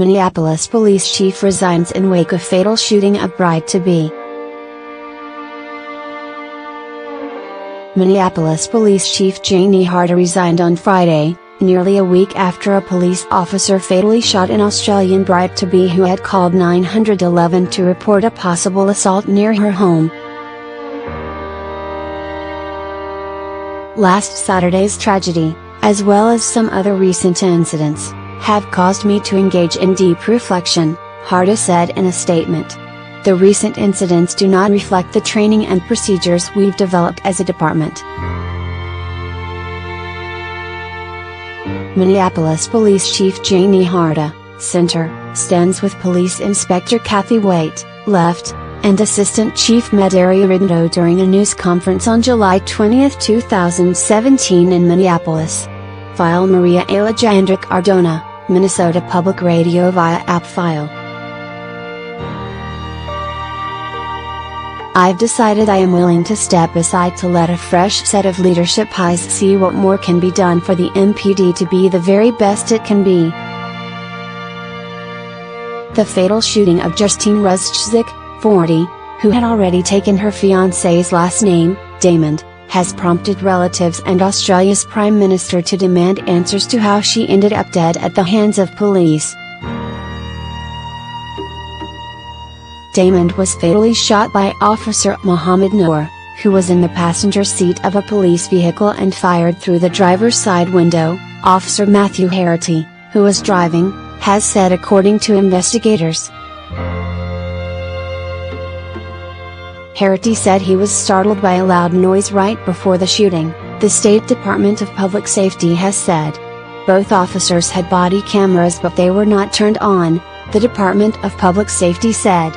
Minneapolis police chief resigns in wake of fatal shooting of bride-to-be. Minneapolis police chief Janeé Harteau resigned on Friday, nearly a week after a police officer fatally shot an Australian bride-to-be who had called 911 to report a possible assault near her home. Last Saturday's tragedy, as well as some other recent incidents, have caused me to engage in deep reflection, Harteau said in a statement. The recent incidents do not reflect the training and procedures we've developed as a department. Minneapolis Police Chief Janeé Harteau, center, stands with Police Inspector Kathy Waite, left, and Assistant Chief Medari Harteau during a news conference on July 20, 2017 in Minneapolis. File Maria Alejandric Ardona, Minnesota Public Radio via app file. I've decided I am willing to step aside to let a fresh set of leadership eyes see what more can be done for the MPD to be the very best it can be. The fatal shooting of Justine Damond, 40, who had already taken her fiancé's last name, Damond, has prompted relatives and Australia's Prime Minister to demand answers to how she ended up dead at the hands of police. Damond was fatally shot by Officer Mohammed Noor, who was in the passenger seat of a police vehicle and fired through the driver's side window, Officer Matthew Harteau, who was driving, has said according to investigators. Harteau said he was startled by a loud noise right before the shooting, the State Department of Public Safety has said. Both officers had body cameras but they were not turned on, the Department of Public Safety said.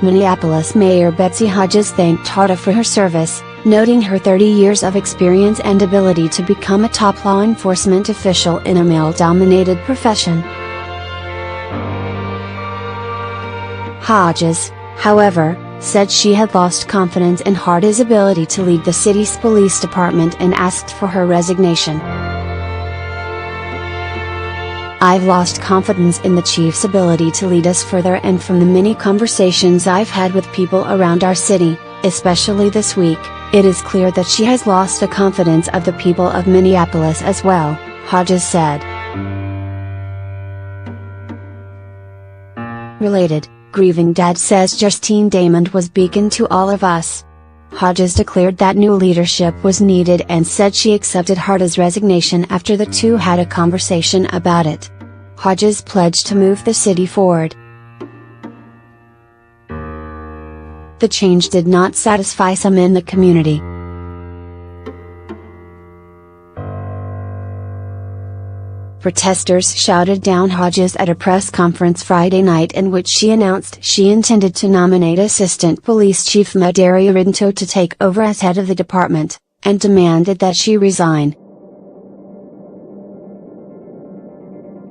Minneapolis Mayor Betsy Hodges thanked Harteau for her service, noting her 30 years of experience and ability to become a top law enforcement official in a male-dominated profession. Hodges, however, said she had lost confidence in Harteau's ability to lead the city's police department and asked for her resignation. I've lost confidence in the chief's ability to lead us further, and from the many conversations I've had with people around our city, especially this week, it is clear that she has lost the confidence of the people of Minneapolis as well, Hodges said. Related, grieving dad says Justine Damond was beacon to all of us. Hodges declared that new leadership was needed and said she accepted Harteau's resignation after the two had a conversation about it. Hodges pledged to move the city forward. The change did not satisfy some in the community. Protesters shouted down Hodges at a press conference Friday night in which she announced she intended to nominate Assistant Police Chief Medari Harteau to take over as head of the department, and demanded that she resign.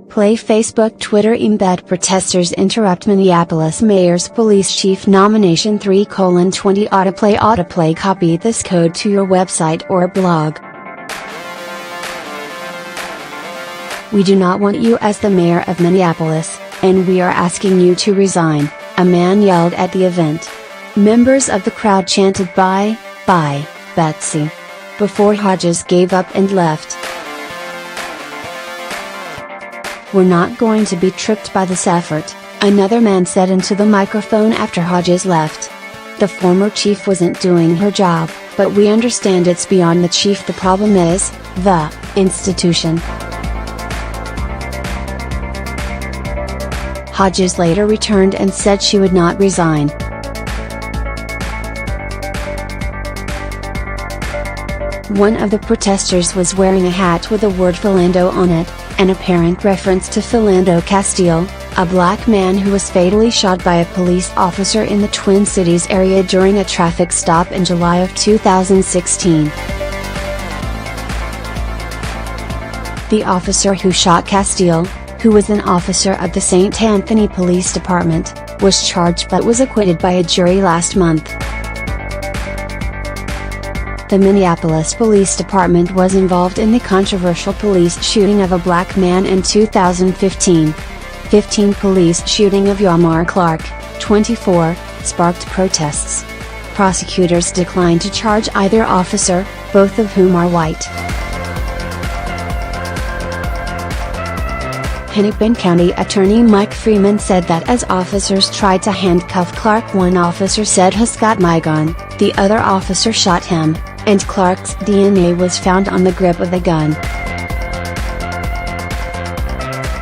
Play Facebook Twitter embed protesters interrupt Minneapolis Mayor's Police Chief nomination 3:20 autoplay copy this code to your website or blog. We do not want you as the mayor of Minneapolis, and we are asking you to resign, a man yelled at the event. Members of the crowd chanted bye, Betsy, before Hodges gave up and left. We're not going to be tripped by this effort, another man said into the microphone after Hodges left. The former chief wasn't doing her job, but we understand it's beyond the chief. The problem is, the institution. Hodges later returned and said she would not resign. One of the protesters was wearing a hat with the word Philando on it, an apparent reference to Philando Castile, a black man who was fatally shot by a police officer in the Twin Cities area during a traffic stop in July of 2016. The officer who shot Castile, who was an officer of the St. Anthony Police Department, was charged but was acquitted by a jury last month. The Minneapolis Police Department was involved in the controversial police shooting of a black man in 2015. 15 police shooting of Yamar Clark, 24, sparked protests. Prosecutors declined to charge either officer, both of whom are white. Hennepin County Attorney Mike Freeman said that as officers tried to handcuff Clark, one officer said, "Has got my gun," the other officer shot him, and Clark's DNA was found on the grip of the gun.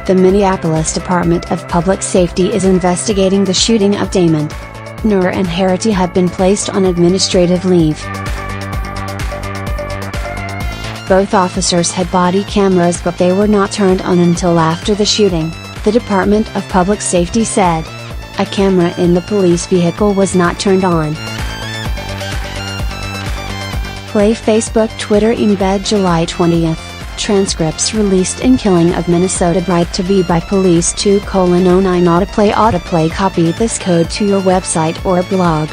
The Minneapolis Department of Public Safety is investigating the shooting of Damond. Nur and Harteau have been placed on administrative leave. Both officers had body cameras, but they were not turned on until after the shooting, the Department of Public Safety said. A camera in the police vehicle was not turned on. Play Facebook Twitter embed July 20th. Transcripts released in killing of Minnesota Right to be by police 2:09 autoplay copy this code to your website or blog.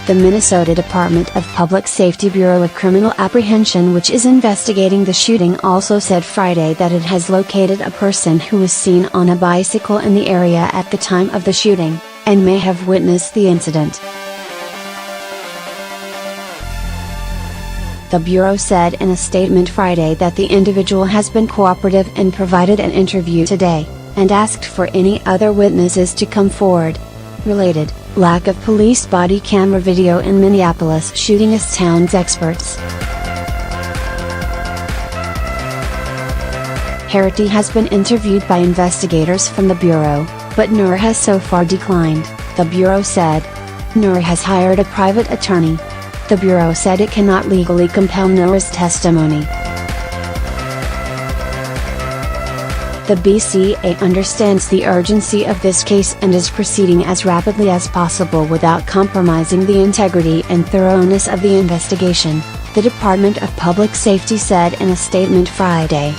The Minnesota Department of Public Safety Bureau of Criminal Apprehension, which is investigating the shooting, also said Friday that it has located a person who was seen on a bicycle in the area at the time of the shooting, and may have witnessed the incident. The Bureau said in a statement Friday that the individual has been cooperative and provided an interview today, and asked for any other witnesses to come forward. Related, lack of police body camera video in Minneapolis shooting astounds experts. Harteau has been interviewed by investigators from the Bureau, but Nur has so far declined, the Bureau said. Nur has hired a private attorney. The Bureau said it cannot legally compel Nur's testimony. The BCA understands the urgency of this case and is proceeding as rapidly as possible without compromising the integrity and thoroughness of the investigation, the Department of Public Safety said in a statement Friday.